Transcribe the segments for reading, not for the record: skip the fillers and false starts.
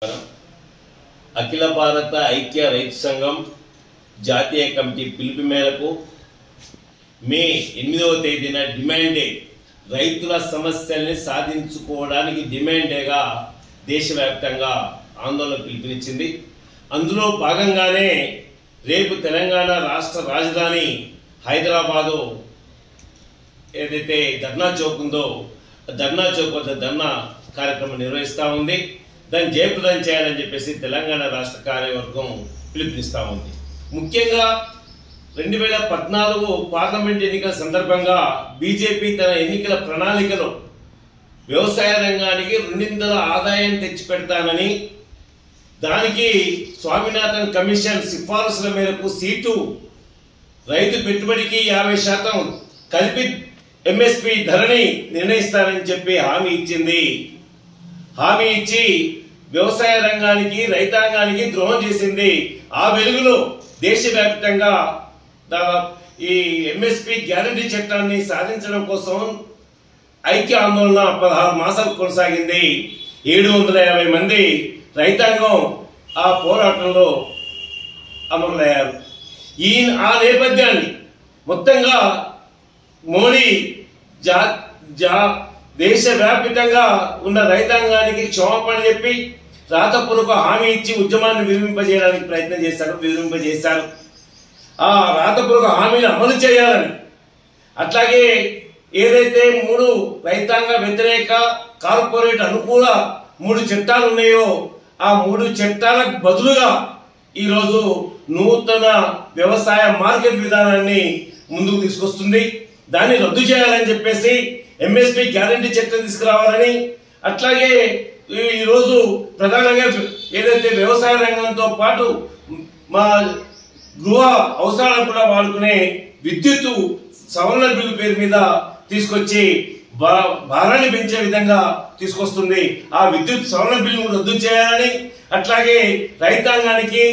అఖిల భారత ఐక్య రైతు సంఘం జాతీయ కమిటీ పిలుపు మేరకు మే 8వ తేదీన డిమాండే రైతుల సమస్యల్ని సాధించుకోవడానికి డిమాండేగా దేశవ్యాప్తంగా ఆందోళన పిలుపునిచ్చింది. అందులో భాగంగానే రేపు తెలంగాణ రాష్ట్ర రాజధాని హైదరాబాదు ఏదైతే ధర్నా చౌక్ ఉందో ధర్నా చౌక్ వద్ద ధర్నా కార్యక్రమం నిర్వహిస్తూ ఉంది. దాన్ని జయప్రదం చేయాలని చెప్పేసి తెలంగాణ రాష్ట్ర కార్యవర్గం పిలుపునిస్తూ ఉంది. ముఖ్యంగా 2014 పార్లమెంట్ ఎన్నికల సందర్భంగా బీజేపీ తన ఎన్నికల ప్రణాళికలో వ్యవసాయ రంగానికి 200 ఆదాయం తెచ్చిపెడతానని, దానికి స్వామినాథన్ కమిషన్ సిఫారసుల మేరకు సీటు రైతు పెట్టుబడికి 50% కలిపి ఎంఎస్పీ ధరని నిర్ణయిస్తానని చెప్పి హామీ ఇచ్చింది. హామీ ఇచ్చి వ్యవసాయ రంగానికి రైతాంగానికి ద్రోహం చేసింది. ఆ వెలుగులో దేశవ్యాప్తంగా ఈ ఎంఎస్పీ గ్యారంటీ చట్టాన్ని సాధించడం కోసం ఐక్య ఆందోళన 16 మాసాలు కొనసాగింది. 750 మంది రైతాంగం ఆ పోరాటంలో అమరులయ్యారు. ఆ నేపథ్యాన్ని మొత్తంగా మోడీ దేశవ్యాప్తంగా ఉన్న రైతాంగానికి క్షమాపణ చెప్పి రాతపూర్వక హామీ ఇచ్చి ఉద్యమాన్ని విరమింపజేయడానికి ప్రయత్నం విరమింపజేశారు. ఆ రాతపూర్వక హామీని అమలు చేయాలని, అట్లాగే ఏదైతే 3 రైతాంగ వ్యతిరేక కార్పొరేట్ అనుకూల 3 చట్టాలు ఉన్నాయో ఆ 3 చట్టాలకు బదులుగా ఈరోజు నూతన వ్యవసాయ మార్కెట్ విధానాన్ని ముందుకు తీసుకొస్తుంది. దాన్ని రద్దు చేయాలని చెప్పేసి ఎంఎస్పీ గ్యారంటీ చట్టం తీసుకురావాలని, అట్లాగే ఈరోజు ప్రధానంగా ఏదైతే వ్యవసాయ రంగంతో పాటు మా గృహ అవసరాలకు కూడా వాడుకునే విద్యుత్ సవరణ బిల్లు పేరు మీద తీసుకొచ్చి భారాన్ని పెంచే విధంగా తీసుకొస్తుంది. ఆ విద్యుత్ సవరణ బిల్లు రద్దు చేయాలని, అట్లాగే రైతాంగానికి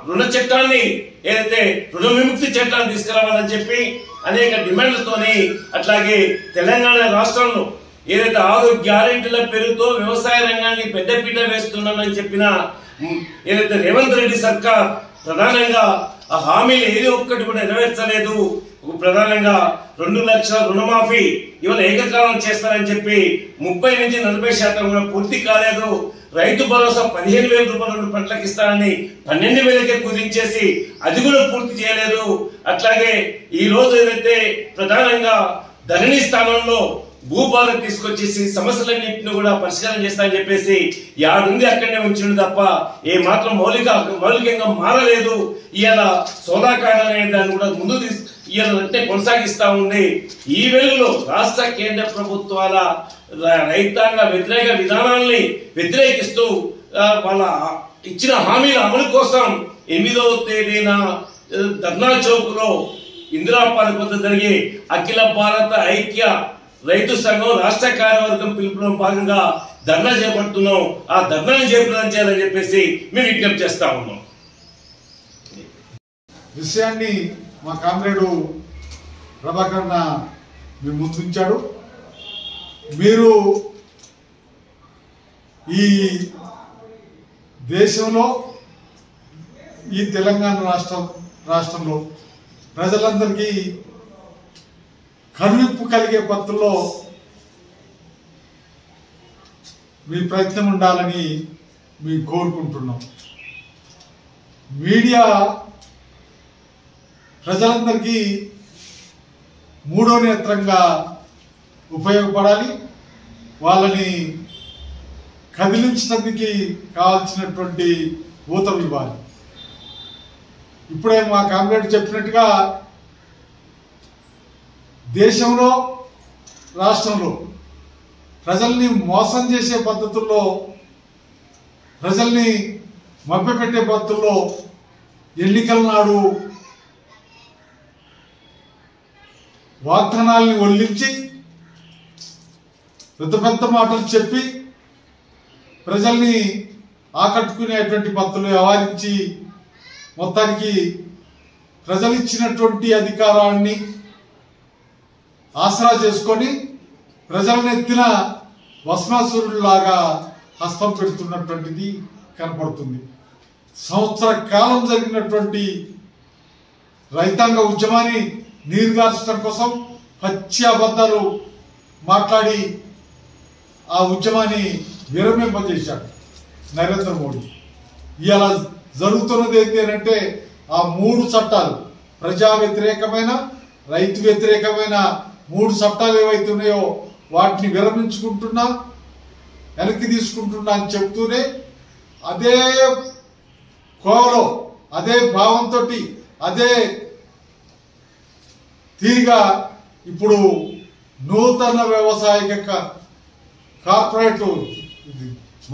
రుణ చట్టాన్ని ఏదైతే రుణ విముక్తి చట్టాన్ని తీసుకురావాలని చెప్పి అనేక డిమాండ్లతోని, అట్లాగే తెలంగాణ రాష్ట్రంలో ఏదైతే 6 గ్యారెంటీల పేరుతో వ్యవసాయ రంగానికి పెద్దపీట వేస్తున్నానని చెప్పిన ఏదైతే రేవంత్ రెడ్డి సర్కార్ ప్రధానంగా ఆ హామీలు ఏది ఒక్కటి కూడా నెరవేర్చలేదు. ప్రధానంగా 2 లక్షల రుణమాఫీ ఇవాళ ఏకకాలం చేస్తారని చెప్పి 30 నుంచి 40% కూడా పూర్తి కాలేదు. రైతు భరోసా 15,000 రూపాయలు 2 పంటలకు ఇస్తానని 12,000కే కుదించేసి అది కూడా పూర్తి చేయలేదు. అట్లాగే ఈ రోజు ఏదైతే ప్రధానంగా ధరణి స్థానంలో భూభారత్ తీసుకొచ్చేసి సమస్యలన్నింటినీ కూడా పరిష్కారం చేస్తానని చెప్పేసి యాడుంది అక్కడనే ఉంచిండు తప్ప ఏ మాత్రం మౌలికంగా మారలేదు. ఇవాళ సోలాకార్ అనే దాన్ని కూడా ముందు అంటే కొనసాగిస్తా ఉంది. ఈ వెలుగులో రాష్ట్ర కేంద్ర ప్రభుత్వాల రైతాంగ వ్యతిరేక విధానాల్ని వ్యతిరేకిస్తూ వాళ్ళ ఇచ్చిన హామీల అమలు కోసం 8వ తేదీన ధర్నా చౌక్ లో ఇందిరా పార్క్ వద్ద జరిగే అఖిల భారత ఐక్య రైతు సంఘం రాష్ట్ర కార్యవర్గం పిలుపులో భాగంగా ధర్నా చేపడుతున్నాం. ఆ ధర్నాన్ని జయప్రదం చేయాలని చెప్పేసి మేము విజ్ఞప్తి చేస్తా ఉన్నాం. విషయాన్ని మా కామ్రేడు ప్రభాకర్ మీ ముందుంచాడు. మీరు ఈ దేశంలో ఈ తెలంగాణ రాష్ట్రంలో ప్రజలందరికీ కనువిప్పు కలిగే పద్ధతుల్లో మీ ప్రయత్నం ఉండాలని మేము కోరుకుంటున్నాం. మీడియా ప్రజలందరికీ 3వ నేత్రంగా ఉపయోగపడాలి. వాళ్ళని కదిలించడానికి కావాల్సినటువంటి ఊతం ఇవ్వాలి. ఇప్పుడే మా కామ్రేడ్ చెప్పినట్టుగా దేశంలో రాష్ట్రంలో ప్రజల్ని మోసం చేసే పద్ధతుల్లో, ప్రజల్ని మభ్యపెట్టే పద్ధతుల్లో ఎన్నికల నాడు వాగ్దానాల్ని ఒల్లించి పెద్ద పెద్ద మాటలు చెప్పి ప్రజల్ని ఆకట్టుకునేటువంటి పద్ధతులు వ్యవహరించి మొత్తానికి ప్రజలు ఇచ్చినటువంటి అధికారాన్ని ఆసరా చేసుకొని ప్రజలనెత్తిన భస్మాసురులాగా హస్తం పెడుతున్నటువంటిది కనపడుతుంది. సంవత్సర కాలం జరిగినటువంటి రైతాంగ ఉద్యమాన్ని నీరుగార్చడం కోసం పచ్చి అబద్ధాలు మాట్లాడి ఆ ఉద్యమాన్ని విరమింపజేశాడు నరేంద్ర మోడీ. ఇలా జరుగుతున్నది ఏంటి అంటే ఆ 3 చట్టాలు, ప్రజా వ్యతిరేకమైన, రైతు వ్యతిరేకమైన 3 చట్టాలు ఏవైతే ఉన్నాయో వాటిని విరమించుకుంటున్నా, వెనక్కి తీసుకుంటున్నా అని చెప్తూనే అదే కోవలో, అదే భావంతో, అదే తీరిగా ఇప్పుడు నూతన వ్యవసాయ కార్పొరేట్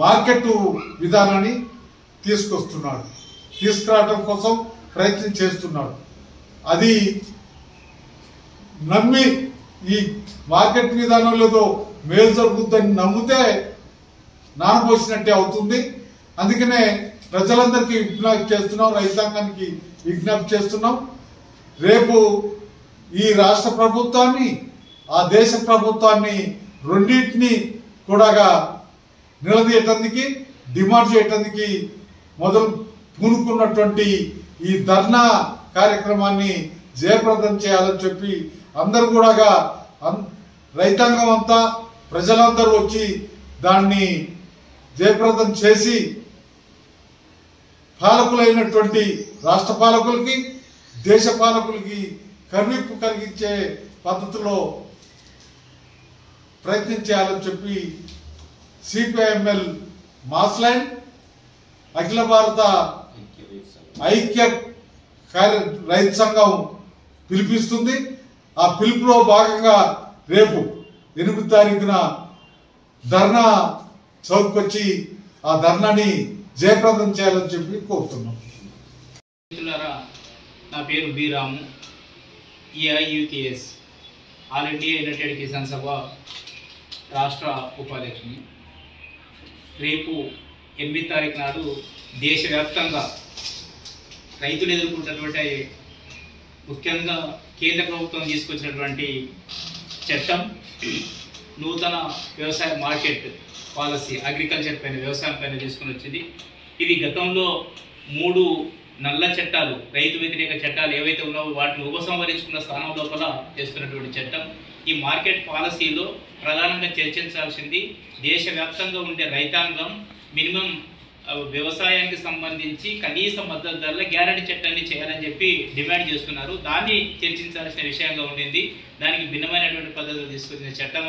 మార్కెట్ విధానాన్ని తీసుకురావడం కోసం ప్రయత్నం చేస్తున్నాడు. అది నమ్మి ఈ మార్కెట్ విధానంలో ఏదో మేలు జరుగుతుందని నమ్మితే నానబోసినట్టే అవుతుంది. అందుకనే ప్రజలందరికీ విజ్ఞప్తి చేస్తున్నాం, రైతాంగానికి విజ్ఞప్తి చేస్తున్నాం. రేపు ఈ రాష్ట్ర ప్రభుత్వాన్ని, ఆ దేశ ప్రభుత్వాన్ని రెండింటినీ కూడా నిలదీయటానికి, డిమాండ్ చేయటానికి మొదలు పూనుకున్నటువంటి ఈ ధర్నా కార్యక్రమాన్ని జయప్రదం చేయాలని చెప్పి అందరూ కూడా రైతాంగం అంతా, ప్రజలందరూ వచ్చి దాన్ని జయప్రదం చేసి పాలకులైనటువంటి రాష్ట్ర పాలకులకి, దేశ పాలకులకి కనువిప్పు కలిగించే పద్ధతిలో ప్రయత్నం చేయాలని చెప్పి సిపిఐఎంఎల్ మాస్లైన్ అఖిల భారత ఐక్య రైతు సంఘం పిలిపిస్తుంది. ఆ పిలుపులో భాగంగా రేపు 8 తారీఖున ధర్నా చౌక్కొచ్చి ఆ ధర్నాని జయప్రదం చేయాలని చెప్పి కోరుతున్నాం. నా పేరు బి రాము, ఏఐయుకేఎస్ ఆల్ ఇండియా యునైటెడ్ కిసాన్ సభ రాష్ట్ర ఉపాధ్యక్షుని. రేపు 8 తారీఖు నాడు దేశవ్యాప్తంగా రైతులు ఎదుర్కొంటున్నటువంటి, ముఖ్యంగా కేంద్ర ప్రభుత్వం తీసుకొచ్చినటువంటి చట్టం, నూతన వ్యవసాయ మార్కెట్ పాలసీ, అగ్రికల్చర్ పైన, వ్యవసాయం పైన తీసుకుని వచ్చింది. ఇది గతంలో 3 నల్ల చట్టాలు, రైతు వ్యతిరేక చట్టాలు ఏవైతే ఉన్నావో వాటిని ఉపసంహరించుకున్న స్థానం లోపల చేస్తున్నటువంటి చట్టం. ఈ మార్కెట్ పాలసీలో ప్రధానంగా చర్చించాల్సింది దేశవ్యాప్తంగా ఉండే రైతాంగం మినిమం వ్యవసాయానికి సంబంధించి కనీస మద్దతు ధరల గ్యారంటీ చట్టాన్ని చేయాలని చెప్పి డిమాండ్ చేస్తున్నారు. దాన్ని చర్చించాల్సిన విషయంగా ఉండింది. దానికి భిన్నమైనటువంటి పద్ధతులు తీసుకొచ్చిన చట్టం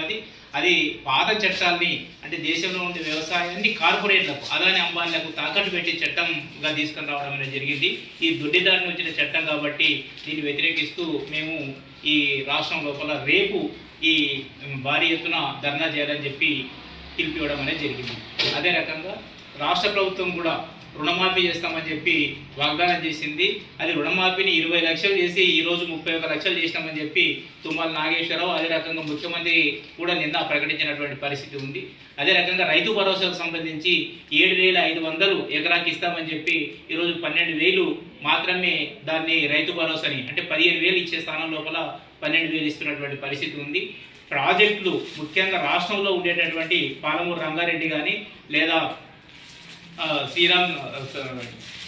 అది పాత చట్టాలని, అంటే దేశంలో ఉండే వ్యవసాయాన్ని కార్పొరేట్లకు, అదాని అంబానీలకు తాకట్టు పెట్టి చట్టంగా తీసుకుని రావడం అనేది జరిగింది. ఈ దొడ్డిదారిని వచ్చిన చట్టం కాబట్టి దీన్ని వ్యతిరేకిస్తూ మేము ఈ రాష్ట్రం లోపల రేపు ఈ భారీ ఎత్తున ధర్నా చేయాలని చెప్పి పిలిపివ్వడం అనేది జరిగింది. అదే రకంగా రాష్ట్ర ప్రభుత్వం కూడా రుణమాఫీ చేస్తామని చెప్పి వాగ్దానం చేసింది. అది రుణమాఫీని 20 లక్షలు చేసి ఈరోజు 31 లక్షలు చేసినామని చెప్పి తుమ్మల నాగేశ్వరరావు, అదే రకంగా ముఖ్యమంత్రి కూడా నిన్న ప్రకటించినటువంటి పరిస్థితి ఉంది. అదే రకంగా రైతు భరోసాకు సంబంధించి 7,500 ఎకరాకి ఇస్తామని చెప్పి ఈరోజు 12,000 మాత్రమే దాన్ని రైతు భరోసాని, అంటే 15,000 ఇచ్చే స్థానం లోపల 12,000 ఇస్తున్నటువంటి పరిస్థితి ఉంది. ప్రాజెక్టులు ముఖ్యంగా రాష్ట్రంలో ఉండేటటువంటి పాలమూరు రంగారెడ్డి కానీ, లేదా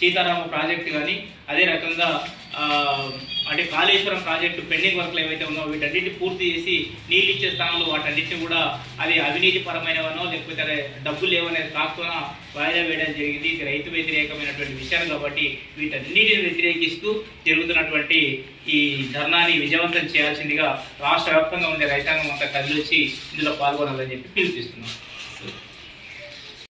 సీతారామ ప్రాజెక్టు కానీ, అదే రకంగా అంటే కాళేశ్వరం ప్రాజెక్టు పెండింగ్ వర్క్లు ఏవైతే ఉన్నాయో వీటన్నిటిని పూర్తి చేసి నీళ్ళు ఇచ్చే స్థానంలో వాటన్నిటిని కూడా అది అవినీతి పరమైనవనో లేకపోతే డబ్బులు లేవనేది కాకుండా వాయిదా వేయడం జరిగింది. ఇది రైతు వ్యతిరేకమైనటువంటి విషయాలు కాబట్టి వీటన్నిటిని వ్యతిరేకిస్తూ జరుగుతున్నటువంటి ఈ ధర్నాని విజయవంతం చేయాల్సిందిగా రాష్ట్ర వ్యాప్తంగా ఉండే రైతాంగం అంతా కదిలొచ్చి ఇందులో పాల్గొనాలని చెప్పి పిలుపునిస్తున్నాం.